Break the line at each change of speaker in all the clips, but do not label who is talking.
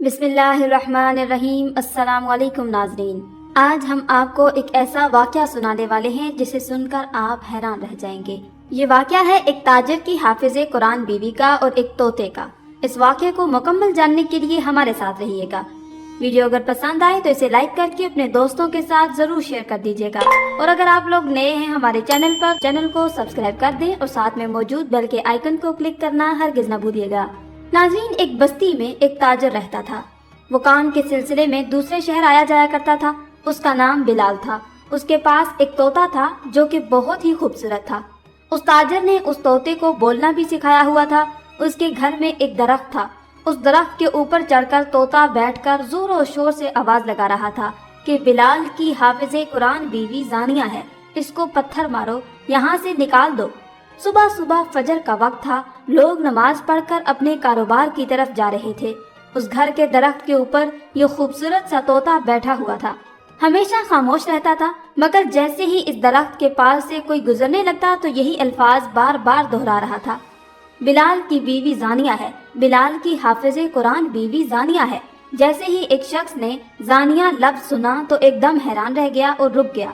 بسم اللہ الرحمن الرحیم۔ السلام علیکم ناظرین، آج ہم آپ کو ایک ایسا واقعہ سنانے والے ہیں جسے سن کر آپ حیران رہ جائیں گے۔ یہ واقعہ ہے ایک تاجر کی حافظ قرآن بیوی کا اور ایک طوطے کا۔ اس واقعے کو مکمل جاننے کے لیے ہمارے ساتھ رہیے گا۔ ویڈیو اگر پسند آئے تو اسے لائک کر کے اپنے دوستوں کے ساتھ ضرور شیئر کر دیجیے گا، اور اگر آپ لوگ نئے ہیں ہمارے چینل کو سبسکرائب کر دیں اور ساتھ میں موجود بیل کے آئیکن کو کلک کرنا ہرگز نہ بھولیے گا۔ ناظرین، ایک بستی میں ایک تاجر رہتا تھا۔ وہ کام کے سلسلے میں دوسرے شہر آیا جایا کرتا تھا۔ اس کا نام بلال تھا۔ اس کے پاس ایک طوطا تھا جو کہ بہت ہی خوبصورت تھا۔ اس تاجر نے اس طوطے کو بولنا بھی سکھایا ہوا تھا۔ اس کے گھر میں ایک درخت تھا۔ اس درخت کے اوپر چڑھ کر طوطا بیٹھ کر زور و شور سے آواز لگا رہا تھا کہ بلال کی حافظ قرآن بیوی زانیہ ہے، اس کو پتھر مارو، یہاں سے نکال دو۔ صبح صبح فجر کا وقت تھا۔ لوگ نماز پڑھ کر اپنے کاروبار کی طرف جا رہے تھے۔ اس گھر کے درخت کے اوپر یہ خوبصورت سا طوطا بیٹھا ہوا تھا۔ ہمیشہ خاموش رہتا تھا، مگر جیسے ہی اس درخت کے پاس سے کوئی گزرنے لگتا تو یہی الفاظ بار بار دہرا رہا تھا: بلال کی بیوی زانیہ ہے، بلال کی حافظ قرآن بیوی زانیہ ہے۔ جیسے ہی ایک شخص نے زانیہ لفظ سنا تو ایک دم حیران رہ گیا اور رک گیا۔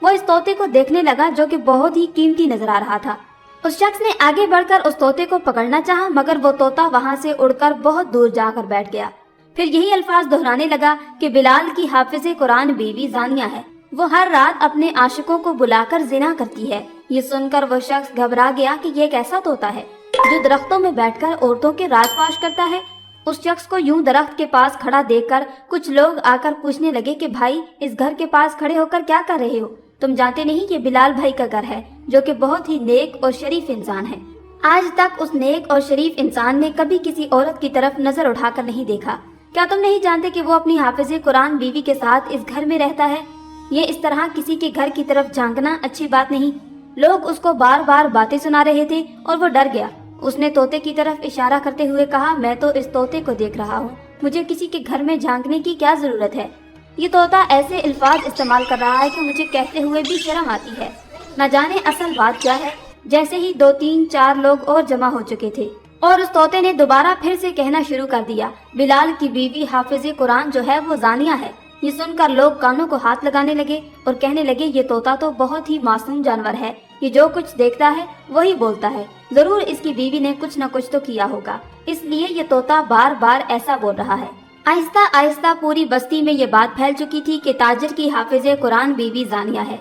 وہ اس طوطے کو دیکھنے لگا جو کہ بہت ہی قیمتی نظر آ رہا تھا۔ اس شخص نے آگے بڑھ کر اس طوطے کو پکڑنا چاہا، مگر وہ طوطا وہاں سے اڑ کر بہت دور جا کر بیٹھ گیا۔ پھر یہی الفاظ دہرانے لگا کہ بلال کی حافظ قرآن بیوی زانیہ ہے، وہ ہر رات اپنے عاشقوں کو بلا کر زنا کرتی ہے۔ یہ سن کر وہ شخص گھبرا گیا کہ یہ کیسا طوطا ہے جو درختوں میں بیٹھ کر عورتوں کے راز فاش کرتا ہے۔ اس شخص کو یوں درخت کے پاس کھڑا دیکھ کر کچھ لوگ آ کر پوچھنے لگے کہ بھائی، اس گھر کے پاس کھڑے ہو کر کیا کر رہے ہو؟ تم جانتے نہیں یہ بلال بھائی کا گھر ہے جو کہ بہت ہی نیک اور شریف انسان ہے۔ آج تک اس نیک اور شریف انسان نے کبھی کسی عورت کی طرف نظر اٹھا کر نہیں دیکھا۔ کیا تم نہیں جانتے کہ وہ اپنی حافظ قرآن بیوی کے ساتھ اس گھر میں رہتا ہے؟ یہ اس طرح کسی کے گھر کی طرف جھانکنا اچھی بات نہیں۔ لوگ اس کو بار بار باتیں سنا رہے تھے اور وہ ڈر گیا۔ اس نے طوطے کی طرف اشارہ کرتے ہوئے کہا: میں تو اس طوطے کو دیکھ رہا ہوں، مجھے کسی کے گھر میں جھانکنے کی کیا ضرورت ہے؟ یہ طوطا ایسے الفاظ استعمال کر رہا ہے کہ مجھے کہتے ہوئے بھی شرم آتی ہے۔ نہ جانے اصل بات کیا ہے۔ جیسے ہی 2 3 4 لوگ اور جمع ہو چکے تھے اور اس طوطے نے دوبارہ پھر سے کہنا شروع کر دیا: بلال کی بیوی حافظ قرآن جو ہے وہ زانیہ ہے۔ یہ سن کر لوگ کانوں کو ہاتھ لگانے لگے اور کہنے لگے: یہ طوطا تو بہت ہی معصوم جانور ہے، یہ جو کچھ دیکھتا ہے وہی بولتا ہے، ضرور اس کی بیوی نے کچھ نہ کچھ تو کیا ہوگا، اس لیے یہ طوطا بار بار ایسا بول رہا ہے۔ آہستہ آہستہ پوری بستی میں یہ بات پھیل چکی تھی کہ تاجر کی حافظ قرآن بیوی زانیہ ہے۔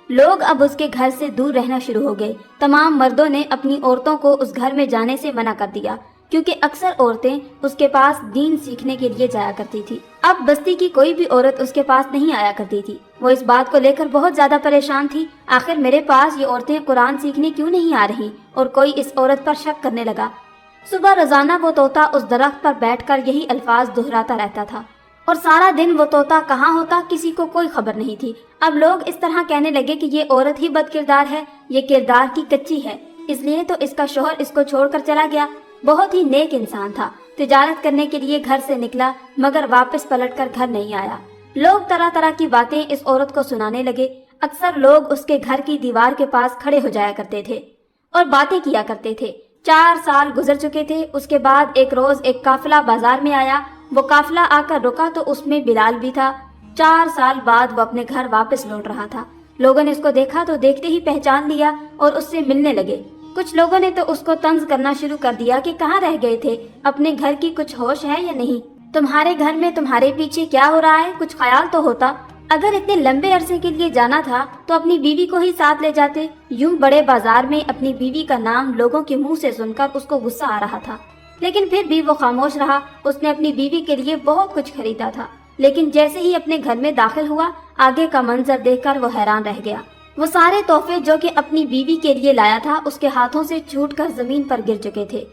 لوگ اب اس کے گھر سے دور رہنا شروع ہو گئے۔ تمام مردوں نے اپنی عورتوں کو اس گھر میں جانے سے منع کر دیا، کیونکہ اکثر عورتیں اس کے پاس دین سیکھنے کے لیے جایا کرتی تھی۔ اب بستی کی کوئی بھی عورت اس کے پاس نہیں آیا کرتی تھی۔ وہ اس بات کو لے کر بہت زیادہ پریشان تھی۔ آخر میرے پاس یہ عورتیں قرآن سیکھنے کیوں نہیں آ رہی؟ اور کوئی اس عورت پر شک کرنے لگا۔ صبح روزانہ وہ طوطا اس درخت پر بیٹھ کر یہی الفاظ دہراتا رہتا تھا، اور سارا دن وہ طوطا کہاں ہوتا کسی کو کوئی خبر نہیں تھی۔ اب لوگ اس طرح کہنے لگے کہ یہ عورت ہی بد کردار ہے، یہ کردار کی کچی ہے، اس لیے تو اس کا شوہر اس کو چھوڑ کر چلا گیا۔ بہت ہی نیک انسان تھا، تجارت کرنے کے لیے گھر سے نکلا مگر واپس پلٹ کر گھر نہیں آیا۔ لوگ طرح طرح کی باتیں اس عورت کو سنانے لگے۔ اکثر لوگ اس کے گھر کی دیوار کے پاس کھڑے ہو جایا کرتے تھے اور باتیں کیا کرتے تھے۔ 4 سال گزر چکے تھے۔ اس کے بعد ایک روز ایک قافلہ بازار میں آیا۔ وہ قافلہ آ کر رکا تو اس میں بلال بھی تھا۔ 4 سال بعد وہ اپنے گھر واپس لوٹ رہا تھا۔ لوگوں نے اس کو دیکھا تو دیکھتے ہی پہچان لیا اور اس سے ملنے لگے۔ کچھ لوگوں نے تو اس کو طنز کرنا شروع کر دیا کہ کہاں رہ گئے تھے، اپنے گھر کی کچھ ہوش ہے یا نہیں؟ تمہارے گھر میں تمہارے پیچھے کیا ہو رہا ہے؟ کچھ خیال تو ہوتا۔ اگر اتنے لمبے عرصے کے لیے جانا تھا تو اپنی بیوی کو ہی ساتھ لے جاتے۔ یوں بڑے بازار میں اپنی بیوی کا نام لوگوں کے منہ سے سن کر اس کو غصہ آ رہا تھا، لیکن پھر بھی وہ خاموش رہا۔ اس نے اپنی بیوی کے لیے بہت کچھ خریدا تھا، لیکن جیسے ہی اپنے گھر میں داخل ہوا، آگے کا منظر دیکھ کر وہ حیران رہ گیا۔ وہ سارے تحفے جو کہ اپنی بیوی کے لیے لایا تھا اس کے ہاتھوں سے چھوٹ کر زمین پر گر چکے تھے،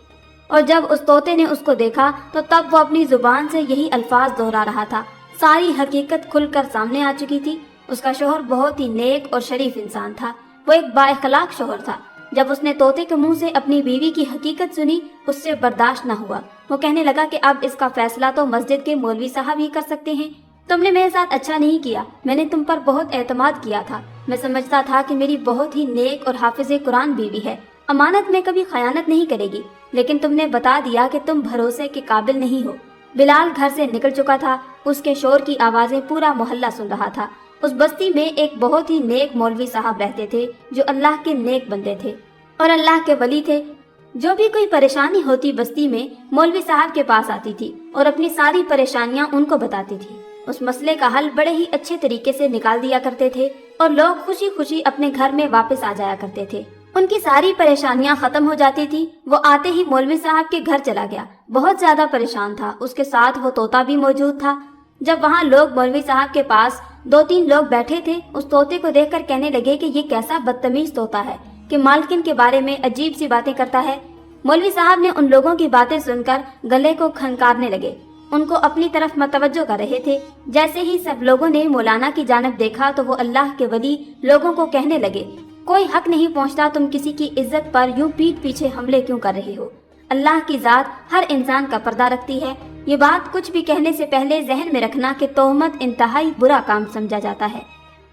اور جب اس طوطے نے اس کو دیکھا تو تب وہ اپنی زبان سے یہی الفاظ دہرا رہا تھا۔ ساری حقیقت کھل کر سامنے آ چکی تھی۔ اس کا شوہر بہت ہی نیک اور شریف انسان تھا، وہ ایک با اخلاق شوہر تھا۔ جب اس نے طوطے کے منہ سے اپنی بیوی کی حقیقت سنی، اس سے برداشت نہ ہوا۔ وہ کہنے لگا کہ اب اس کا فیصلہ تو مسجد کے مولوی صاحب ہی کر سکتے ہیں۔ تم نے میرے ساتھ اچھا نہیں کیا، میں نے تم پر بہت اعتماد کیا تھا۔ میں سمجھتا تھا کہ میری بہت ہی نیک اور حافظ قرآن بیوی ہے، امانت میں کبھی خیانت نہیں کرے گی، لیکن تم نے بتا دیا کہ تم بھروسے کے قابل نہیں ہو۔ بلال گھر سے نکل چکا تھا، اس کے شور کی آوازیں پورا محلہ سن رہا تھا۔ اس بستی میں ایک بہت ہی نیک مولوی صاحب رہتے تھے جو اللہ کے نیک بندے تھے اور اللہ کے ولی تھے۔ جو بھی کوئی پریشانی ہوتی بستی میں مولوی صاحب کے پاس آتی تھی اور اپنی ساری پریشانیاں ان کو بتاتی تھی۔ اس مسئلے کا حل بڑے ہی اچھے طریقے سے نکال دیا کرتے تھے اور لوگ خوشی خوشی اپنے گھر میں واپس آ جایا کرتے تھے۔ ان کی ساری پریشانیاں ختم ہو جاتی تھی۔ وہ آتے ہی مولوی صاحب کے گھر چلا گیا، بہت زیادہ پریشان تھا۔ اس کے ساتھ وہ طوطا بھی موجود تھا۔ جب وہاں لوگ مولوی صاحب کے پاس 2-3 لوگ بیٹھے تھے، اس طوطے کو دیکھ کر کہنے لگے کہ یہ کیسا بدتمیز طوطا ہے کہ مالکن کے بارے میں عجیب سی باتیں کرتا ہے۔ مولوی صاحب نے ان لوگوں کی باتیں سن کر گلے کو کھنکارنے لگے، ان کو اپنی طرف متوجہ کر رہے تھے۔ جیسے ہی سب لوگوں نے مولانا کی جانب دیکھا تو وہ اللہ کے ولی لوگوں کو کہنے لگے، کوئی حق نہیں پہنچتا، تم کسی کی عزت پر یوں پیٹھ پیچھے حملے کیوں کر رہے ہو؟ اللہ کی ذات ہر انسان کا پردہ رکھتی ہے۔ یہ بات کچھ بھی کہنے سے پہلے ذہن میں رکھنا کہ تہمت انتہائی برا کام سمجھا جاتا ہے۔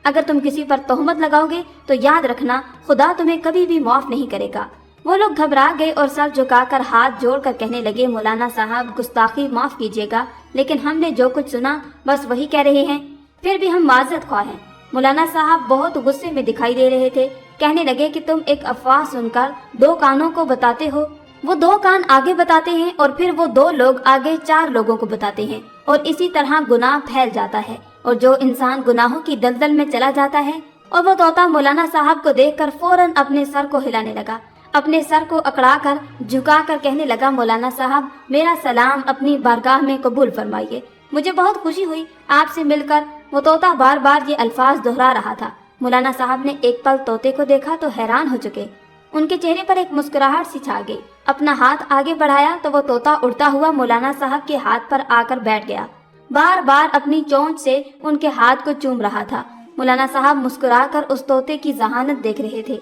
اگر تم کسی پر تہمت لگاؤ گے تو یاد رکھنا خدا تمہیں کبھی بھی معاف نہیں کرے گا۔ وہ لوگ گھبرا گئے اور سر جھکا کر ہاتھ جوڑ کر کہنے لگے، مولانا صاحب گستاخی معاف کیجیے گا، لیکن ہم نے جو کچھ سنا بس وہی کہہ رہے ہیں، پھر بھی ہم معذرت خواہ ہیں۔ مولانا صاحب بہت غصے میں دکھائی دے رہے تھے۔ کہنے لگے کہ تم ایک افواہ سن کر 2 کانوں کو بتاتے ہو، وہ 2 کان آگے بتاتے ہیں اور پھر وہ 2 لوگ آگے 4 لوگوں کو بتاتے ہیں، اور اسی طرح گناہ پھیل جاتا ہے، اور جو انسان گناہوں کی دلدل میں چلا جاتا ہے۔ اور وہ طوطا مولانا صاحب کو دیکھ کر فوراً اپنے سر کو ہلانے لگا، اپنے سر کو اکڑا کر جھکا کر کہنے لگا، مولانا صاحب میرا سلام اپنی بارگاہ میں قبول فرمائیے، مجھے بہت خوشی ہوئی آپ سے مل کر۔ وہ طوطا بار بار یہ الفاظ دہرا رہا تھا۔ مولانا صاحب نے ایک پل طوطے کو دیکھا تو حیران ہو چکے، ان کے چہرے پر ایک مسکراہٹ سی چھا گئی۔ اپنا ہاتھ آگے بڑھایا تو وہ طوطا اڑتا ہوا مولانا صاحب کے ہاتھ پر آ کر بیٹھ گیا، بار بار اپنی چونچ سے ان کے ہاتھ کو چوم رہا تھا۔ مولانا صاحب مسکرا کر اس طوطے کی ذہانت دیکھ رہے تھے۔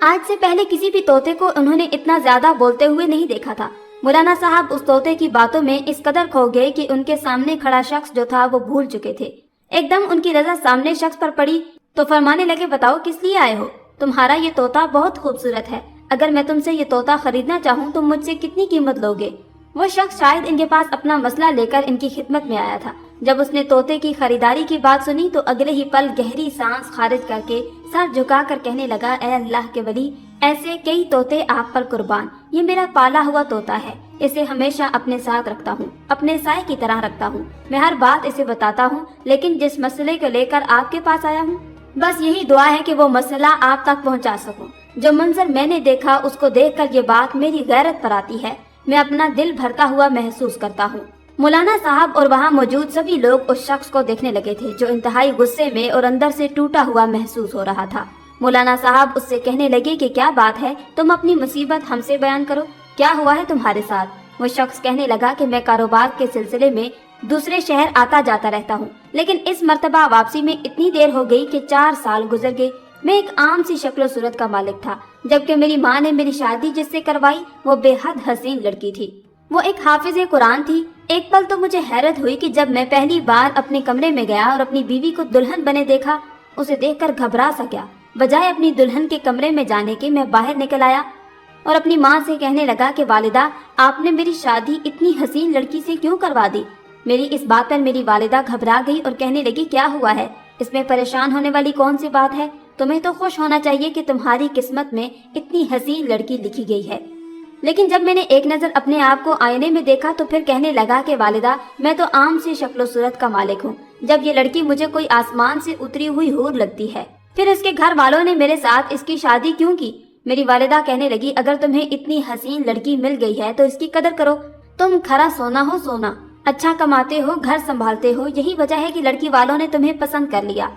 آج سے پہلے کسی بھی طوطے کو انہوں نے اتنا زیادہ بولتے ہوئے نہیں دیکھا تھا۔ مولانا صاحب اس طوطے کی باتوں میں اس قدر کھو گئے کہ ان کے سامنے کھڑا شخص جو تھا وہ بھول چکے تھے۔ ایک دم ان کی نظر سامنے شخص پر پڑی تو فرمانے لگے، بتاؤ کس لیے آئے ہو؟ تمہارا یہ طوطا بہت خوبصورت ہے، اگر میں تم سے یہ طوطا خریدنا چاہوں تو مجھ سے کتنی قیمت لوگے؟ وہ شخص شاید ان کے پاس اپنا مسئلہ لے کر ان کی خدمت میں آیا تھا۔ جب اس نے طوطے کی خریداری کی بات سنی تو اگلے ہی پل گہری سانس خارج کر کے سر جھکا کر کہنے لگا، اے اللہ کے ولی، ایسے کئی طوطے آپ پر قربان، یہ میرا پالا ہوا طوطا ہے، اسے ہمیشہ اپنے ساتھ رکھتا ہوں، اپنے سائے کی طرح رکھتا ہوں، میں ہر بات اسے بتاتا ہوں، لیکن جس مسئلے کو لے کر آپ کے پاس آیا ہوں بس یہی دعا ہے کہ وہ مسئلہ آپ تک پہنچا سکوں۔ جو منظر میں نے دیکھا اس کو دیکھ کر یہ بات میری غیرت پر آتی ہے، میں اپنا دل بھرتا ہوا محسوس کرتا ہوں۔ مولانا صاحب اور وہاں موجود سبھی لوگ اس شخص کو دیکھنے لگے تھے جو انتہائی غصے میں اور اندر سے ٹوٹا ہوا محسوس ہو رہا تھا۔ مولانا صاحب اس سے کہنے لگے کہ کیا بات ہے، تم اپنی مصیبت ہم سے بیان کرو، کیا ہوا ہے تمہارے ساتھ؟ وہ شخص کہنے لگا کہ میں کاروبار کے سلسلے میں دوسرے شہر آتا جاتا رہتا ہوں، لیکن اس مرتبہ واپسی میں اتنی دیر ہو گئی کہ 4 سال گزر گئے۔ میں ایک عام سی شکل و صورت کا مالک تھا، جبکہ میری ماں نے میری شادی جس سے کروائی وہ بے حد حسین لڑکی تھی، وہ ایک حافظ قرآن تھی۔ ایک پل تو مجھے حیرت ہوئی کہ جب میں پہلی بار اپنے کمرے میں گیا اور اپنی بیوی کو دلہن بنے دیکھا، اسے دیکھ کر گھبرا سا گیا۔ بجائے اپنی دلہن کے کمرے میں جانے کے میں باہر نکل آیا اور اپنی ماں سے کہنے لگا کہ والدہ، آپ نے میری شادی اتنی حسین لڑکی سے کیوں کروا دی؟ میری اس بات پر میری والدہ گھبرا گئی اور کہنے لگی، کیا ہوا ہے؟ اس میں پریشان ہونے والی کون سی بات ہے؟ تمہیں تو خوش ہونا چاہیے کہ تمہاری قسمت میں اتنی حسین لڑکی لکھی گئی ہے۔ لیکن جب میں نے ایک نظر اپنے آپ کو آئینے میں دیکھا تو پھر کہنے لگا کہ والدہ، میں تو عام سی شکل و صورت کا مالک ہوں، جب یہ لڑکی مجھے کوئی آسمان سے اتری ہوئی حور لگتی ہے، پھر اس کے گھر والوں نے میرے ساتھ اس کی شادی کیوں کی؟ میری والدہ کہنے لگی، اگر تمہیں اتنی حسین لڑکی مل گئی ہے تو اس کی قدر کرو، تم کھرا سونا ہو سونا، اچھا کماتے ہو، گھر سنبھالتے ہو، یہی وجہ ہے کہ لڑکی والوں نے تمہیں پسند کر لیا۔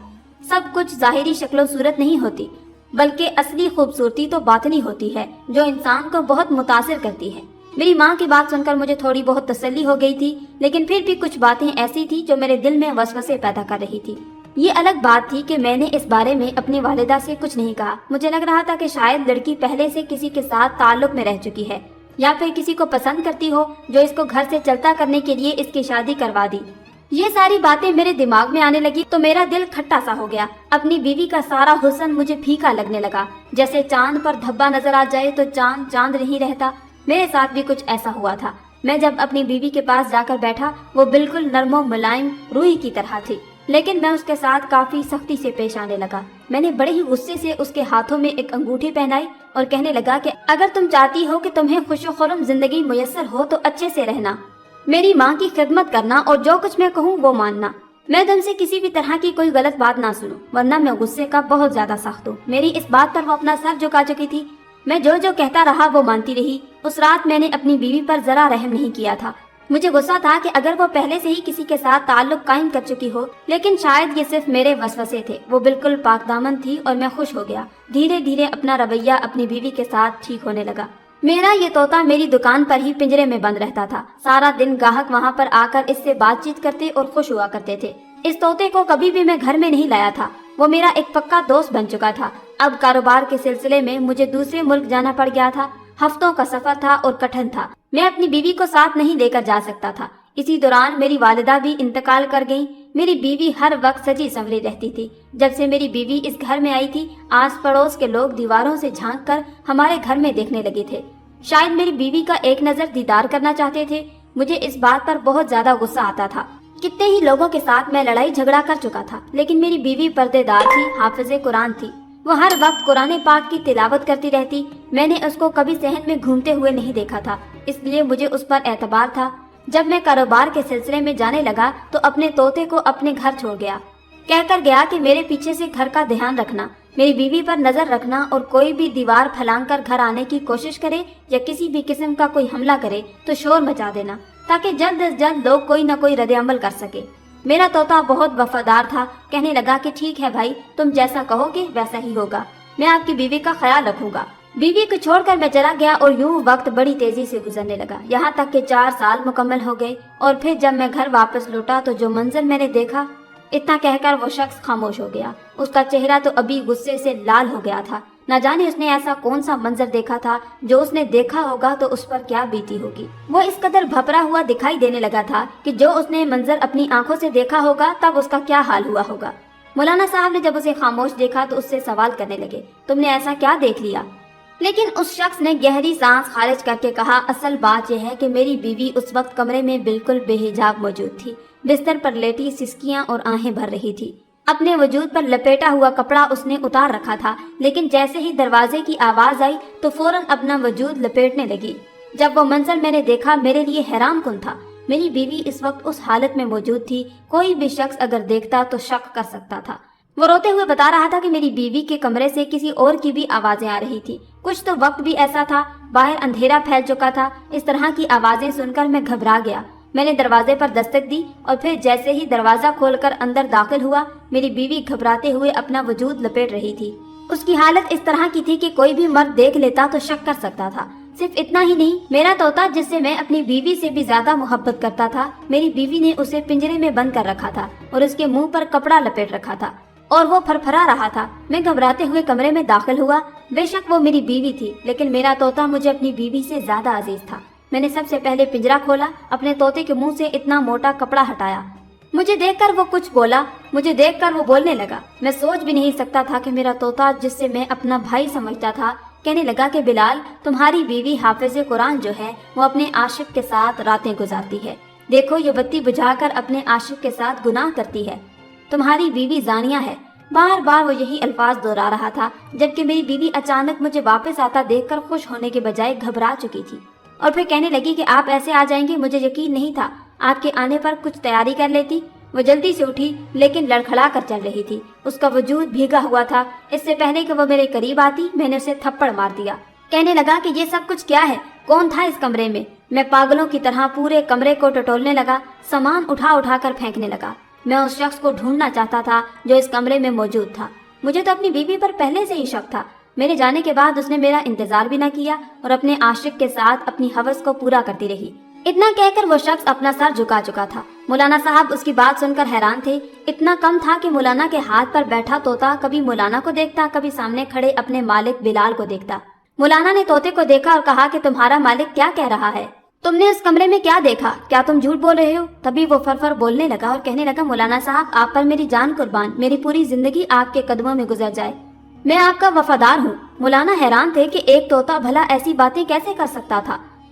سب کچھ ظاہری شکل و صورت نہیں ہوتی، بلکہ اصلی خوبصورتی تو باطنی ہوتی ہے جو انسان کو بہت متاثر کرتی ہے۔ میری ماں کی بات سن کر مجھے تھوڑی بہت تسلی ہو گئی تھی، لیکن پھر بھی کچھ باتیں ایسی تھی جو میرے دل میں وسوسے پیدا کر رہی تھی۔ یہ الگ بات تھی کہ میں نے اس بارے میں اپنی والدہ سے کچھ نہیں کہا۔ مجھے لگ رہا تھا کہ شاید لڑکی پہلے سے کسی کے ساتھ تعلق میں رہ چکی ہے، یا پھر کسی کو پسند کرتی ہو جو اس کو گھر سے چلتا کرنے کے لیے اس کی شادی کروا دی۔ یہ ساری باتیں میرے دماغ میں آنے لگی تو میرا دل کھٹا سا ہو گیا۔ اپنی بیوی کا سارا حسن مجھے پھیکا لگنے لگا، جیسے چاند پر دھبا نظر آ جائے تو چاند چاند نہیں رہتا۔ میرے ساتھ بھی کچھ ایسا ہوا تھا۔ میں جب اپنی بیوی کے پاس جا کر بیٹھا وہ بالکل نرم و ملائم روئی کی طرح تھی، لیکن میں اس کے ساتھ کافی سختی سے پیش آنے لگا۔ میں نے بڑے ہی غصے سے اس کے ہاتھوں میں ایک انگوٹھی پہنائی اور کہنے لگا کہ اگر تم چاہتی ہو کہ تمہیں خوش و خرم زندگی میسر ہو تو اچھے سے رہنا، میری ماں کی خدمت کرنا اور جو کچھ میں کہوں وہ ماننا۔ میں تم سے کسی بھی طرح کی کوئی غلط بات نہ سنوں، ورنہ میں غصے کا بہت زیادہ سخت ہوں۔ میری اس بات پر وہ اپنا سر جھکا چکی تھی۔ میں جو کہتا رہا وہ مانتی رہی۔ اس رات میں نے اپنی بیوی پر ذرا رحم نہیں کیا تھا۔ مجھے غصہ تھا کہ اگر وہ پہلے سے ہی کسی کے ساتھ تعلق قائم کر چکی ہو، لیکن شاید یہ صرف میرے وسوسے تھے۔ وہ بالکل پاک دامن تھی اور میں خوش ہو گیا۔ دھیرے دھیرے اپنا رویہ اپنی بیوی کے ساتھ ٹھیک ہونے لگا۔ میرا یہ طوطا میری دکان پر ہی پنجرے میں بند رہتا تھا۔ سارا دن گاہک وہاں پر آ کر اس سے بات چیت کرتے اور خوش ہوا کرتے تھے۔ اس طوطے کو کبھی بھی میں گھر میں نہیں لایا تھا۔ وہ میرا ایک پکا دوست بن چکا تھا۔ اب کاروبار کے سلسلے میں مجھے دوسرے ملک جانا پڑ گیا تھا۔ ہفتوں کا سفر تھا اور کٹھن تھا۔ میں اپنی بیوی کو ساتھ نہیں لے کر جا سکتا تھا۔ اسی دوران میری والدہ بھی انتقال کر گئیں۔ میری بیوی ہر وقت سجی سنوری رہتی تھی۔ جب سے میری بیوی اس گھر میں آئی تھی، آس پڑوس کے لوگ دیواروں سے جھانک کر ہمارے گھر میں دیکھنے لگے تھے۔ شاید میری بیوی کا ایک نظر دیدار کرنا چاہتے تھے۔ مجھے اس بات پر بہت زیادہ غصہ آتا تھا۔ کتنے ہی لوگوں کے ساتھ میں لڑائی جھگڑا کر چکا تھا، لیکن میری بیوی پردے دار تھی، حافظ قرآن تھی۔ وہ ہر وقت قرآن پاک کی تلاوت کرتی رہتی۔ میں نے اس کو کبھی صحن میں گھومتے ہوئے نہیں دیکھا تھا، اس لیے مجھے اس پر اعتبار تھا۔ جب میں کاروبار کے سلسلے میں جانے لگا تو اپنے طوطے کو اپنے گھر چھوڑ گیا، کہہ کر گیا کہ میرے پیچھے سے گھر کا دھیان رکھنا، میری بیوی پر نظر رکھنا، اور کوئی بھی دیوار پھلانگ کر گھر آنے کی کوشش کرے یا کسی بھی قسم کا کوئی حملہ کرے تو شور مچا دینا، تاکہ جلد از جلد لوگ کوئی نہ کوئی رد عمل کر سکے۔ میرا طوطا بہت وفادار تھا، کہنے لگا کہ ٹھیک ہے بھائی، تم جیسا کہو گے ویسا ہی ہوگا، میں آپ کی بیوی کا خیال رکھوں گا۔ بیوی کو چھوڑ کر میں چلا گیا اور یوں وقت بڑی تیزی سے گزرنے لگا، یہاں تک کہ 4 سال مکمل ہو گئے۔ اور پھر جب میں گھر واپس لوٹا تو جو منظر میں نے دیکھا، اتنا کہہ کر وہ شخص خاموش ہو گیا۔ اس کا چہرہ تو ابھی غصے سے لال ہو گیا تھا۔ نہ جانے اس نے ایسا کون سا منظر دیکھا تھا، جو اس نے دیکھا ہوگا تو اس پر کیا بیتی ہوگی۔ وہ اس قدر بھپرا ہوا دکھائی دینے لگا تھا کہ جو اس نے منظر اپنی آنکھوں سے دیکھا ہوگا تب اس کا کیا حال ہوا ہوگا۔ مولانا صاحب نے جب اسے خاموش دیکھا تو اس سے سوال کرنے لگے، تم نے ایسا کیا دیکھ لیا؟ لیکن اس شخص نے گہری سانس خارج کر کے کہا، اصل بات یہ ہے کہ میری بیوی اس وقت کمرے میں بالکل بے حجاب موجود تھی، بستر پر لیٹی سسکیاں اور آہیں بھر رہی تھی۔ اپنے وجود پر لپیٹا ہوا کپڑا اس نے اتار رکھا تھا، لیکن جیسے ہی دروازے کی آواز آئی تو فوراً اپنا وجود لپیٹنے لگی۔ جب وہ منظر میں نے دیکھا میرے لیے حیران کن تھا۔ میری بیوی اس وقت اس حالت میں موجود تھی، کوئی بھی شخص اگر دیکھتا تو شک کر سکتا تھا۔ وہ روتے ہوئے بتا رہا تھا کہ میری بیوی کے کمرے سے کسی اور کی بھی آوازیں آ رہی تھی۔ کچھ تو وقت بھی ایسا تھا، باہر اندھیرا پھیل چکا تھا۔ اس طرح کی آوازیں سن کر میں گھبرا گیا۔ میں نے دروازے پر دستک دی اور پھر جیسے ہی دروازہ کھول کر اندر داخل ہوا، میری بیوی گھبراتے ہوئے اپنا وجود لپیٹ رہی تھی۔ اس کی حالت اس طرح کی تھی کہ کوئی بھی مرد دیکھ لیتا تو شک کر سکتا تھا۔ صرف اتنا ہی نہیں، میرا طوطا جس سے میں اپنی بیوی سے بھی زیادہ محبت کرتا تھا، میری بیوی نے اسے پنجرے میں بند کر رکھا تھا اور اس کے منہ پر کپڑا لپیٹ رکھا تھا اور وہ پھرپھرا رہا تھا۔ میں گھبراتے ہوئے کمرے میں داخل ہوا۔ بے شک وہ میری بیوی تھی، لیکن میرا طوطا مجھے اپنی بیوی سے زیادہ عزیز تھا۔ میں نے سب سے پہلے پنجرا کھولا، اپنے طوطے کے منہ سے اتنا موٹا کپڑا ہٹایا۔ مجھے دیکھ کر وہ کچھ بولا، مجھے دیکھ کر وہ بولنے لگا۔ میں سوچ بھی نہیں سکتا تھا کہ میرا طوطا جس سے میں اپنا بھائی سمجھتا تھا، کہنے لگا کہ بلال، تمہاری بیوی حافظ قرآن جو ہے وہ اپنے عاشق کے ساتھ راتیں گزارتی ہے۔ دیکھو یہ بتی بجھا کر اپنے عاشق کے ساتھ گناہ کرتی ہے۔ تمہاری بیوی زانیہ ہے۔ بار بار وہ یہی الفاظ دہرا رہا تھا، جبکہ میری بیوی اچانک مجھے واپس آتا دیکھ کر خوش ہونے کے بجائے گھبرا چکی تھی اور پھر کہنے لگی کہ آپ ایسے آ جائیں گے، مجھے یقین نہیں تھا۔ آپ کے آنے پر کچھ تیاری کر لیتی۔ وہ جلدی سے اٹھی لیکن لڑکھڑا کر چل رہی تھی۔ اس کا وجود بھیگا ہوا تھا۔ اس سے پہلے کہ وہ میرے قریب آتی، میں نے اسے تھپڑ مار دیا۔ کہنے لگا کہ یہ سب کچھ کیا ہے، کون تھا اس کمرے میں؟ میں پاگلوں کی طرح پورے کمرے کو ٹٹولنے لگا، سامان اٹھا اٹھا کر پھینکنے لگا۔ میں اس شخص کو ڈھونڈنا چاہتا تھا جو اس کمرے میں موجود تھا۔ مجھے تو اپنی بیوی پر پہلے سے ہی شک تھا۔ میرے جانے کے بعد اس نے میرا انتظار بھی نہ کیا اور اپنے عاشق کے ساتھ اپنی ہوس کو پورا کرتی رہی۔ اتنا کہہ کر وہ شخص اپنا سر جھکا چکا تھا۔ مولانا صاحب اس کی بات سن کر حیران تھے۔ اتنا کم تھا کہ مولانا کے ہاتھ پر بیٹھا طوطا کبھی مولانا کو دیکھتا، کبھی سامنے کھڑے اپنے مالک بلال کو دیکھتا۔ مولانا نے طوطے کو دیکھا اور کہا کہ تمہارا مالک کیا کہہ رہا ہے؟ تم نے اس کمرے میں کیا دیکھا؟ کیا تم جھوٹ بول رہے ہو؟ تبھی وہ فر بولنے لگا اور کہنے لگا، مولانا صاحب آپ پر میری جان قربان، میری پوری زندگی آپ کے قدموں میں گزر جائے، میں آپ کا وفادار ہوں۔ مولانا حیران تھے کہ ایک طوطا بھلا ایسی باتیں کیسے کر سکتا تھا۔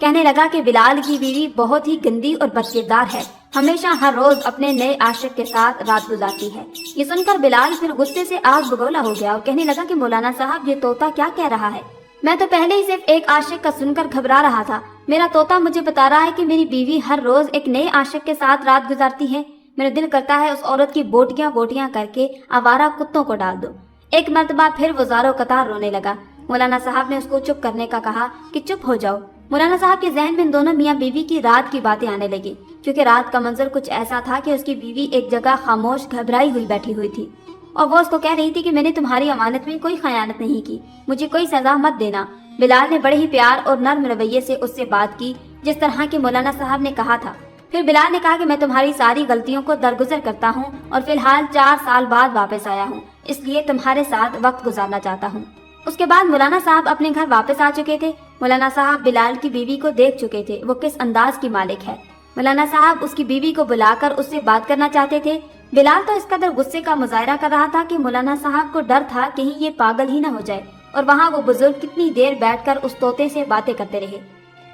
کہنے لگا کہ بلال کی بیوی بہت ہی گندی اور بدکردار ہے، ہمیشہ ہر روز اپنے نئے عاشق کے ساتھ رات گزارتی ہے۔ یہ سن کر بلال پھر غصے سے آگ بگولا ہو گیا اور کہنے لگا کہ مولانا صاحب یہ طوطا کیا کہہ رہا ہے؟ میں تو پہلے ہی صرف ایک عاشق کا سن کر گھبرا رہا تھا، میرا طوطا مجھے بتا رہا ہے کہ میری بیوی ہر روز ایک نئے عاشق کے ساتھ رات گزارتی ہے۔ میرا دل کرتا ہے اس عورت کی بوٹیاں بوٹیاں کر کے آوارہ کتوں کو ڈال دو۔ ایک مرتبہ پھر وہ زاروں قطار رونے لگا۔ مولانا صاحب نے اس کو چپ کرنے کا کہا کہ چپ ہو جاؤ۔ مولانا صاحب کے ذہن میں دونوں میاں بیوی کی رات کی باتیں آنے لگی، کیونکہ رات کا منظر کچھ ایسا تھا کہ اس کی بیوی ایک جگہ خاموش گھبرائی ہوئی بیٹھی ہوئی تھی اور وہ اس کو کہہ رہی تھی کہ میں نے تمہاری امانت میں کوئی خیانت نہیں کی، مجھے کوئی سزا مت دینا۔ بلال نے بڑے ہی پیار اور نرم رویے سے اس سے بات کی جس طرح کہ مولانا صاحب نے کہا تھا۔ پھر بلال نے کہا کہ میں تمہاری ساری غلطیوں کو درگزر کرتا ہوں اور فی الحال 4 سال بعد واپس آیا ہوں، اس لیے تمہارے ساتھ وقت گزارنا چاہتا ہوں۔ اس کے بعد مولانا صاحب اپنے گھر واپس آ چکے تھے۔ مولانا صاحب بلال کی بیوی کو دیکھ چکے تھے، وہ کس انداز کی مالک ہے۔ مولانا صاحب اس کی بیوی کو بلا کر اس سے بات کرنا چاہتے تھے۔ بلال تو اس قدر غصے کا مظاہرہ کر رہا تھا کہ مولانا صاحب کو ڈر تھا کہیں یہ پاگل ہی نہ ہو جائے، اور وہاں وہ بزرگ کتنی دیر بیٹھ کر اس طوطے سے باتیں کرتے رہے۔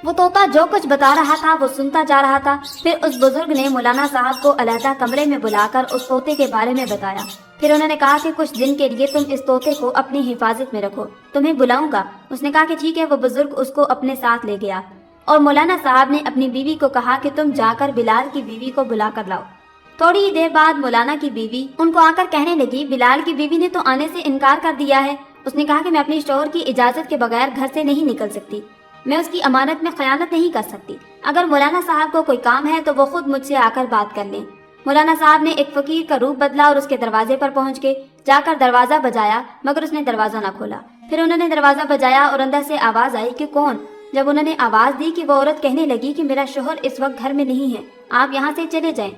وہ طوطا جو کچھ بتا رہا تھا وہ سنتا جا رہا تھا۔ پھر اس بزرگ نے مولانا صاحب کو علیحدہ کمرے میں بلا کر اس طوطے کے بارے میں بتایا۔ پھر انہوں نے کہا کہ کچھ دن کے لیے تم اس طوطے کو اپنی حفاظت میں رکھو، تمہیں بلاؤں گا۔ اس نے کہا کہ ٹھیک ہے۔ وہ بزرگ اس کو اپنے ساتھ لے گیا اور مولانا صاحب نے اپنی بیوی کو کہا کہ تم جا کر بلال کی بیوی کو بلا کر لاؤ۔ تھوڑی ہی دیر بعد مولانا کی بیوی ان کو آ کر کہنے لگی، بلال کی بیوی نے تو آنے سے انکار کر دیا ہے۔ اس نے کہا کہ میں اپنی شوہر کی اجازت کے بغیر گھر سے نہیں نکل سکتی، میں اس کی امانت میں خیانت نہیں کر سکتی۔ اگر مولانا صاحب کو کوئی کام ہے تو وہ خود مجھ سے آ کر بات کر لیں۔ مولانا صاحب نے ایک فقیر کا روپ بدلا اور اس کے دروازے پر پہنچ کے جا کر دروازہ بجایا، مگر اس نے دروازہ نہ کھولا۔ پھر انہوں نے دروازہ بجایا اور اندر سے آواز آئی کہ کون؟ جب انہوں نے آواز دی کہ وہ عورت کہنے لگی کہ میرا شوہر اس وقت گھر میں نہیں ہے، آپ یہاں سے چلے جائیں۔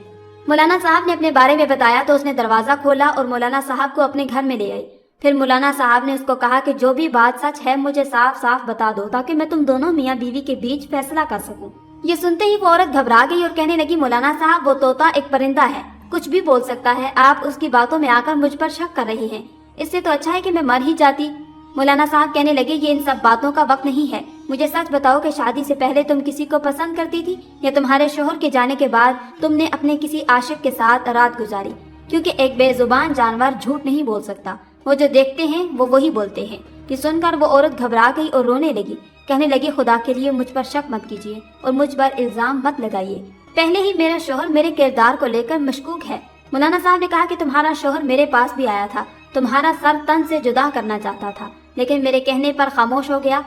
مولانا صاحب نے اپنے بارے میں بتایا تو اس نے دروازہ کھولا اور مولانا صاحب کو اپنے گھر میں لے آئی۔ پھر مولانا صاحب نے اس کو کہا کہ جو بھی بات سچ ہے مجھے صاف صاف بتا دو تاکہ میں تم دونوں میاں بیوی کے بیچ فیصلہ کر سکوں۔ یہ سنتے ہی وہ عورت گھبرا گئی اور کہنے لگی، مولانا صاحب وہ طوطا ایک پرندہ ہے، کچھ بھی بول سکتا ہے، آپ اس کی باتوں میں آ کر مجھ پر شک کر رہی ہیں، اس سے تو اچھا ہے کہ میں مر ہی جاتی۔ مولانا صاحب کہنے لگے، یہ ان سب باتوں کا وقت نہیں ہے، مجھے سچ بتاؤ کہ شادی سے پہلے تم کسی کو پسند کرتی تھی یا تمہارے شوہر کے جانے کے بعد تم نے اپنے کسی عاشق کے ساتھ رات گزاری؟ کیونکہ ایک بے زبان جانور جھوٹ نہیں بول سکتا، وہ جو دیکھتے ہیں وہ وہی بولتے ہیں۔ یہ سن کر وہ عورت گھبرا گئی اور رونے لگی، کہنے لگی، خدا کے لیے مجھ پر شک مت کیجیے اور مجھ پر الزام مت لگائیے، پہلے ہی میرا شوہر میرے کردار کو لے کر مشکوک ہے۔ مولانا صاحب نے کہا کہ تمہارا شوہر میرے پاس بھی آیا تھا، تمہارا سر تن سے جدا کرنا چاہتا تھا، لیکن میرے کہنے پر خاموش ہو گیا،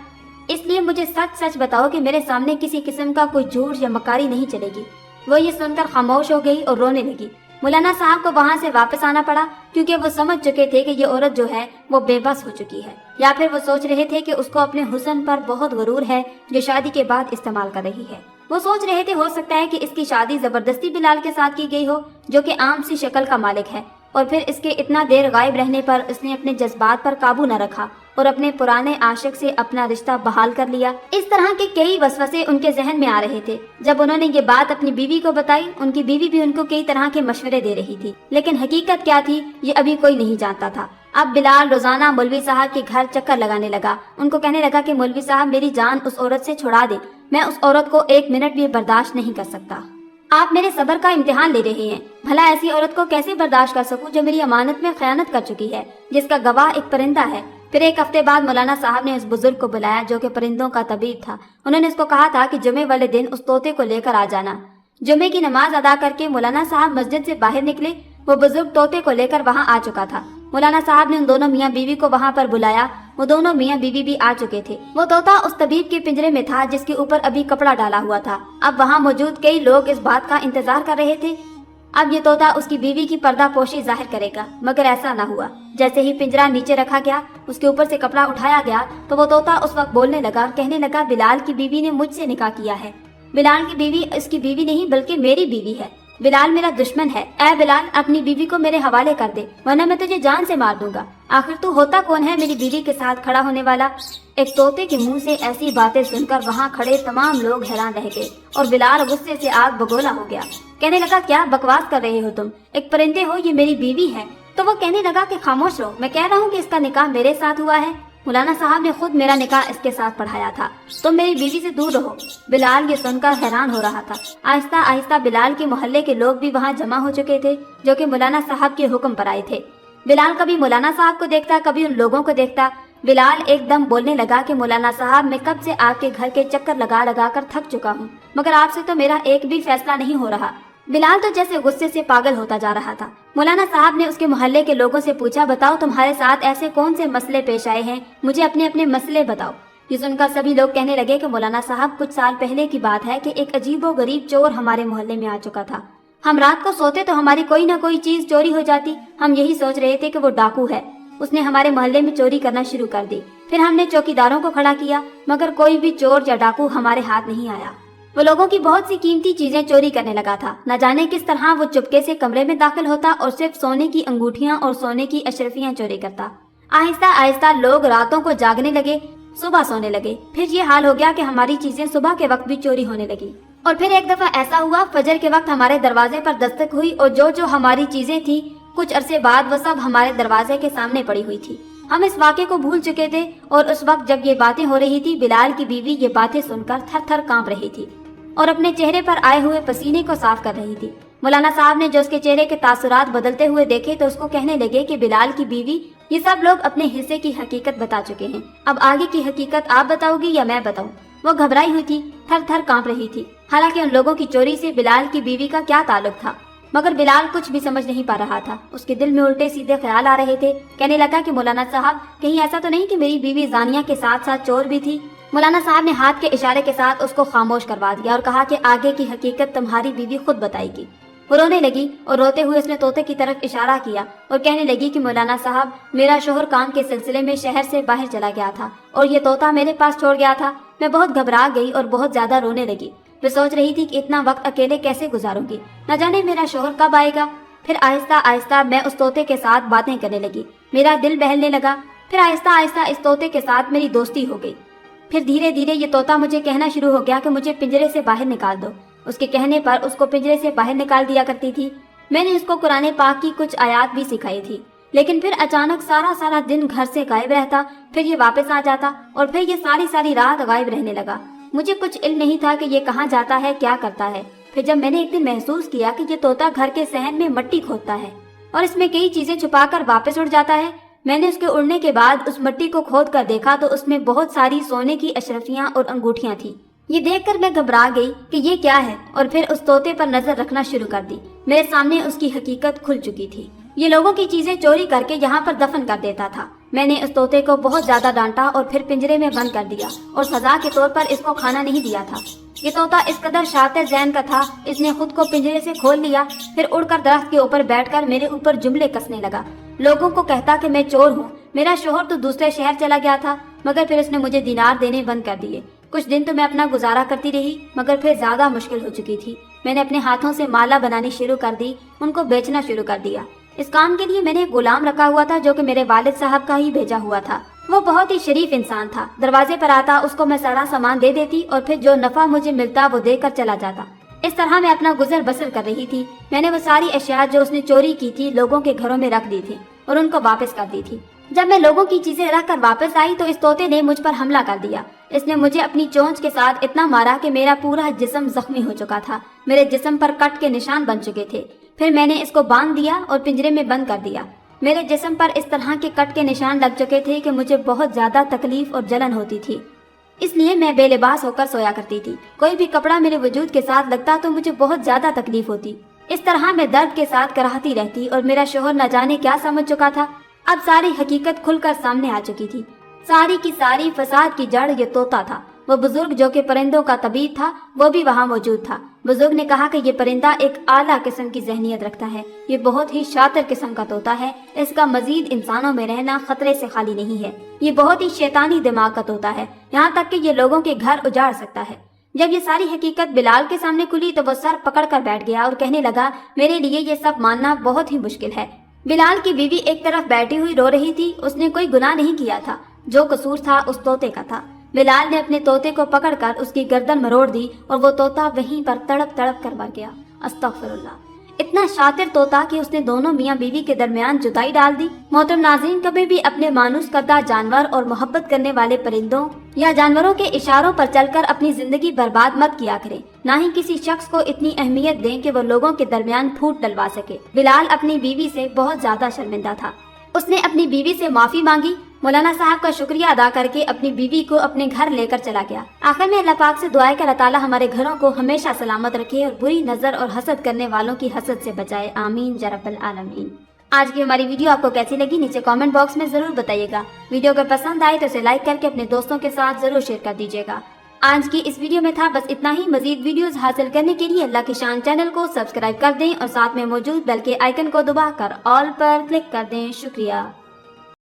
اس لیے مجھے سچ سچ بتاؤ کہ میرے سامنے کسی قسم کا کوئی جھوٹ یا مکاری نہیں چلے گی۔ وہ یہ سن کر خاموش ہو گئی اور رونے لگی۔ مولانا صاحب کو وہاں سے واپس آنا پڑا کیونکہ وہ سمجھ چکے تھے کہ یہ عورت جو ہے وہ بے بس ہو چکی ہے، یا پھر وہ سوچ رہے تھے کہ اس کو اپنے حسن پر بہت غرور ہے جو شادی کے بعد استعمال کر رہی ہے۔ وہ سوچ رہے تھے ہو سکتا ہے کہ اس کی شادی زبردستی بلال کے ساتھ کی گئی ہو جو کہ عام سی شکل کا مالک ہے، اور پھر اس کے اتنا دیر غائب رہنے پر اس نے اپنے جذبات پر قابو نہ رکھا اور اپنے پرانے عاشق سے اپنا رشتہ بحال کر لیا۔ اس طرح کے کئی وسوسے ان کے ذہن میں آ رہے تھے۔ جب انہوں نے یہ بات اپنی بیوی کو بتائی، ان کی بیوی بھی ان کو کئی طرح کے مشورے دے رہی تھی، لیکن حقیقت کیا تھی یہ ابھی کوئی نہیں جانتا تھا۔ اب بلال روزانہ مولوی صاحب کے گھر چکر لگانے لگا، ان کو کہنے لگا کہ مولوی صاحب میری جان اس عورت سے چھڑا دے، میں اس عورت کو 1 منٹ بھی برداشت نہیں کر سکتا۔ آپ میرے صبر کا امتحان لے رہے ہیں، بھلا ایسی عورت کو کیسے برداشت کر سکوں جو میری امانت میں خیانت کر چکی ہے، جس کا گواہ ایک پرندہ ہے۔ پھر 1 ہفتے بعد مولانا صاحب نے اس بزرگ کو بلایا جو کہ پرندوں کا طبیب تھا۔ انہوں نے اس کو کہا تھا کہ جمعے والے دن اس طوطے کو لے کر آ جانا۔ جمعے کی نماز ادا کر کے مولانا صاحب مسجد سے باہر نکلے، وہ بزرگ طوطے کو لے کر وہاں آ چکا تھا۔ مولانا صاحب نے ان دونوں میاں بیوی کو وہاں پر بلایا، وہ دونوں میاں بیوی بھی آ چکے تھے۔ وہ طوطا اس طبیب کے پنجرے میں تھا جس کے اوپر ابھی کپڑا ڈالا ہوا تھا۔ اب وہاں موجود کئی لوگ اس بات کا انتظار کر رہے تھے اب یہ طوطا اس کی بیوی کی پردہ پوشی ظاہر کرے گا، مگر ایسا نہ ہوا۔ جیسے ہی پنجرا نیچے رکھا گیا، اس کے اوپر سے کپڑا اٹھایا گیا تو وہ طوطا اس وقت بولنے لگا اور کہنے لگا، بلال کی بیوی نے مجھ سے نکاح کیا ہے۔ بلال کی بیوی اس کی بیوی نہیں بلکہ میری بیوی ہے۔ بلال میرا دشمن ہے، اے بلال اپنی بیوی کو میرے حوالے کر دے ورنہ میں تجھے جان سے مار دوں گا۔ آخر تو ہوتا کون ہے میری بیوی کے ساتھ کھڑا ہونے والا؟ ایک طوطے کے منہ سے ایسی باتیں سن کر وہاں کھڑے تمام لوگ حیران رہ گئے اور بلال غصے سے آگ بگولا ہو گیا، کہنے لگا، کیا بکواس کر رہے ہو تم؟ ایک پرندے ہو، یہ میری بیوی ہے۔ تو وہ کہنے لگا کہ خاموش رہو، میں کہہ رہا ہوں کہ اس کا نکاح میرے ساتھ ہوا ہے۔ مولانا صاحب نے خود میرا نکاح اس کے ساتھ پڑھایا تھا، تم میری بیوی سے دور رہو۔ بلال یہ سن کر حیران ہو رہا تھا۔ آہستہ آہستہ بلال کے محلے کے لوگ بھی وہاں جمع ہو چکے تھے جو کہ مولانا صاحب کے حکم پر آئے تھے۔ بلال کبھی مولانا صاحب کو دیکھتا، کبھی ان لوگوں کو دیکھتا۔ بلال ایک دم بولنے لگا کہ مولانا صاحب، میں کب سے آپ کے گھر کے چکر لگا لگا کر تھک چکا ہوں، مگر آپ سے تو میرا ایک بھی فیصلہ نہیں ہو رہا۔ بلال تو جیسے غصے سے پاگل ہوتا جا رہا تھا۔ مولانا صاحب نے اس کے محلے کے لوگوں سے پوچھا، بتاؤ تمہارے ساتھ ایسے کون سے مسئلے پیش آئے ہیں، مجھے اپنے اپنے مسئلے بتاؤ۔ یہ سن کر سبھی لوگ کہنے لگے کہ مولانا صاحب، کچھ سال پہلے کی بات ہے کہ ایک عجیب و غریب چور ہمارے محلے میں آ چکا تھا۔ ہم رات کو سوتے تو ہماری کوئی نہ کوئی چیز چوری ہو جاتی، ہم یہی سوچ رہے تھے کہ وہ ڈاکو ہے۔ اس نے ہمارے محلے میں چوری کرنا شروع کر دی۔ پھر ہم نے چوکیداروں کو کھڑا کیا، مگر کوئی بھی چور یا ڈاکو ہمارے ہاتھ نہیں آیا۔ وہ لوگوں کی بہت سی قیمتی چیزیں چوری کرنے لگا تھا۔ نہ جانے کس طرح وہ چپکے سے کمرے میں داخل ہوتا اور صرف سونے کی انگوٹھیاں اور سونے کی اشرفیاں چوری کرتا۔ آہستہ آہستہ لوگ راتوں کو جاگنے لگے، صبح سونے لگے۔ پھر یہ حال ہو گیا کہ ہماری چیزیں صبح کے وقت بھی چوری ہونے لگی۔ اور پھر ایک دفعہ ایسا ہوا، فجر کے وقت ہمارے دروازے پر دستک ہوئی اور جو ہماری چیزیں تھیں، کچھ عرصے بعد وہ سب ہمارے دروازے کے سامنے پڑی ہوئی تھی۔ ہم اس واقعے کو بھول چکے تھے، اور اس وقت جب یہ باتیں ہو رہی تھی، بلال کی بیوی یہ باتیں سن کر تھر تھر کانپ رہی تھی اور اپنے چہرے پر آئے ہوئے پسینے کو صاف کر رہی تھی۔ مولانا صاحب نے جو اس کے چہرے کے تاثرات بدلتے ہوئے دیکھے تو اس کو کہنے لگے کہ بلال کی بیوی، یہ سب لوگ اپنے حصے کی حقیقت بتا چکے ہیں، اب آگے کی حقیقت آپ بتاؤ گی یا میں بتاؤں؟ وہ گھبرائی ہوئی تھی، تھر تھر کانپ رہی تھی۔ حالانکہ ان لوگوں کی چوری سے بلال کی بیوی کا کیا تعلق تھا، مگر بلال کچھ بھی سمجھ نہیں پا رہا تھا۔ اس کے دل میں الٹے سیدھے خیال آ رہے تھے۔ کہنے لگا کہ مولانا صاحب، کہیں ایسا تو نہیں کہ میری بیوی زانیہ کے ساتھ ساتھ چور بھی تھی؟ مولانا صاحب نے ہاتھ کے اشارے کے ساتھ اس کو خاموش کروا دیا اور کہا کہ آگے کی حقیقت تمہاری بیوی خود بتائے گی۔ وہ رونے لگی اور روتے ہوئے اس نے طوطے کی طرف اشارہ کیا اور کہنے لگی کہ مولانا صاحب، میرا شوہر کام کے سلسلے میں شہر سے باہر چلا گیا تھا اور یہ طوطا میرے پاس چھوڑ گیا تھا۔ میں بہت گھبرا گئی اور بہت زیادہ رونے لگی۔ میں سوچ رہی تھی کہ اتنا وقت اکیلے کیسے گزاروں گی، نہ جانے میرا شوہر کب آئے گا۔ پھر آہستہ آہستہ میں اس طوطے کے ساتھ باتیں کرنے لگی، میرا دل بہلنے لگا۔ پھر آہستہ آہستہ اس طوطے کے ساتھ میری دوستی ہو گئی۔ پھر دھیرے دھیرے یہ طوطا مجھے کہنا شروع ہو گیا کہ مجھے پنجرے سے باہر نکال دو۔ اس کے کہنے پر اس کو پنجرے سے باہر نکال دیا کرتی تھی۔ میں نے اس کو قرآن پاک کی کچھ آیات بھی سکھائی تھی، لیکن پھر اچانک سارا دن گھر سے غائب رہتا، پھر یہ واپس آ جاتا اور پھر یہ ساری رات غائب رہنے لگا۔ مجھے کچھ علم نہیں تھا کہ یہ کہاں جاتا ہے، کیا کرتا ہے۔ پھر جب میں نے ایک دن محسوس کیا کہ یہ طوطا گھر کے صحن میں مٹی کھودتا ہے اور اس میں کئی چیزیں چھپا کر واپس اڑ جاتا ہے، میں نے اس کے اڑنے کے بعد اس مٹی کو کھود کر دیکھا تو اس میں بہت ساری سونے کی اشرفیاں اور انگوٹھیاں تھیں۔ یہ دیکھ کر میں گھبرا گئی کہ یہ کیا ہے، اور پھر اس طوطے پر نظر رکھنا شروع کر دی۔ میرے سامنے اس کی حقیقت کھل چکی تھی۔ یہ لوگوں کی چیزیں چوری کر کے یہاں پر دفن کر دیتا تھا۔ میں نے اس طوطے کو بہت زیادہ ڈانٹا اور پھر پنجرے میں بند کر دیا اور سزا کے طور پر اس کو کھانا نہیں دیا تھا۔ یہ طوطا اس قدر شاطر ذہن کا تھا، اس نے خود کو پنجرے سے کھول لیا، پھر اڑ کر درخت کے اوپر بیٹھ کر میرے اوپر جملے کسنے لگا۔ لوگوں کو کہتا کہ میں چور ہوں، میرا شوہر تو دوسرے شہر چلا گیا تھا، مگر پھر اس نے مجھے دینار دینے بند کر دیے۔ کچھ دن تو میں اپنا گزارا کرتی رہی، مگر پھر زیادہ مشکل ہو چکی تھی۔ میں نے اپنے ہاتھوں سے مالا بنانی شروع کر دی، ان کو بیچنا شروع کر دیا۔ اس کام کے لیے میں نے ایک غلام رکھا ہوا تھا جو کہ میرے والد صاحب کا ہی بھیجا ہوا تھا۔ وہ بہت ہی شریف انسان تھا۔ دروازے پر آتا، اس کو میں سارا سامان دے دیتی اور پھر جو نفع مجھے ملتا وہ دے کر چلا جاتا۔ اس طرح میں اپنا گزر بسر کر رہی تھی۔ میں نے وہ ساری اشیاء جو اس نے چوری کی تھی لوگوں کے گھروں میں رکھ دی تھی اور ان کو واپس کر دی تھی۔ جب میں لوگوں کی چیزیں رکھ کر واپس آئی تو اس طوطے نے مجھ پر حملہ کر دیا۔ اس نے مجھے اپنی چونچ کے ساتھ اتنا مارا کہ میرا پورا جسم زخمی ہو چکا تھا، میرے جسم پر کٹ کے نشان بن چکے تھے۔ پھر میں نے اس کو باندھ دیا اور پنجرے میں بند کر دیا۔ میرے جسم پر اس طرح کے کٹ کے نشان لگ چکے تھے کہ مجھے بہت زیادہ تکلیف اور جلن ہوتی تھی، اس لیے میں بے لباس ہو کر سویا کرتی تھی۔ کوئی بھی کپڑا میرے وجود کے ساتھ لگتا تو مجھے بہت زیادہ تکلیف ہوتی۔ اس طرح میں درد کے ساتھ کراہتی رہتی اور میرا شوہر نہ جانے کیا سمجھ چکا تھا۔ اب ساری حقیقت کھل کر سامنے آ چکی تھی۔ ساری کی ساری فساد کی جڑ یہ طوطا تھا۔ وہ بزرگ جو کہ پرندوں کا طبیب تھا وہ بھی وہاں موجود تھا۔ بزرگ نے کہا کہ یہ پرندہ ایک اعلیٰ قسم کی ذہنیت رکھتا ہے، یہ بہت ہی شاطر قسم کا طوطا ہے، اس کا مزید انسانوں میں رہنا خطرے سے خالی نہیں ہے، یہ بہت ہی شیطانی دماغ کا طوطا ہے، یہاں تک کہ یہ لوگوں کے گھر اجاڑ سکتا ہے۔ جب یہ ساری حقیقت بلال کے سامنے کھلی تو وہ سر پکڑ کر بیٹھ گیا اور کہنے لگا، میرے لیے یہ سب ماننا بہت ہی مشکل ہے۔ بلال کی بیوی ایک طرف بیٹھی ہوئی رو رہی تھی، اس نے کوئی گناہ نہیں کیا تھا، جو قصور تھا اس طوطے کا تھا۔ بلال نے اپنے طوطے کو پکڑ کر اس کی گردن مروڑ دی اور وہ طوطا وہیں پر تڑپ تڑپ کر مر گیا۔ استغفر اللہ۔ اتنا شاطر طوطا کہ اس نے دونوں میاں بیوی کے درمیان جدائی ڈال دی۔ محترم ناظرین، کبھی بھی اپنے مانوس کردہ جانور اور محبت کرنے والے پرندوں یا جانوروں کے اشاروں پر چل کر اپنی زندگی برباد مت کیا کریں، نہ ہی کسی شخص کو اتنی اہمیت دیں کہ وہ لوگوں کے درمیان پھوٹ ڈلوا سکے۔ بلال اپنی بیوی سے بہت زیادہ شرمندہ تھا۔ اس نے اپنی بیوی سے معافی مانگی، مولانا صاحب کا شکریہ ادا کر کے اپنی بیوی کو اپنے گھر لے کر چلا گیا۔ آخر میں اللہ پاک سے دعا ہے کہ اللہ تعالیٰ ہمارے گھروں کو ہمیشہ سلامت رکھے اور بری نظر اور حسد کرنے والوں کی حسد سے بچائے، آمین یا رب العالمین۔ آج کی ہماری ویڈیو آپ کو کیسی لگی نیچے کامنٹ باکس میں ضرور بتائیے گا۔ ویڈیو اگر پسند آئے تو اسے لائک کر کے اپنے دوستوں کے ساتھ ضرور شیئر کر دیجیے گا۔ آج کی اس ویڈیو میں تھا بس اتنا ہی۔ مزید ویڈیوز حاصل کرنے کے لیے اللہ کی شان چینل کو سبسکرائب کر دیں اور ساتھ میں موجود بیل کے آئیکن کو دبا کر آل پر کلک کر دیں۔ شکریہ۔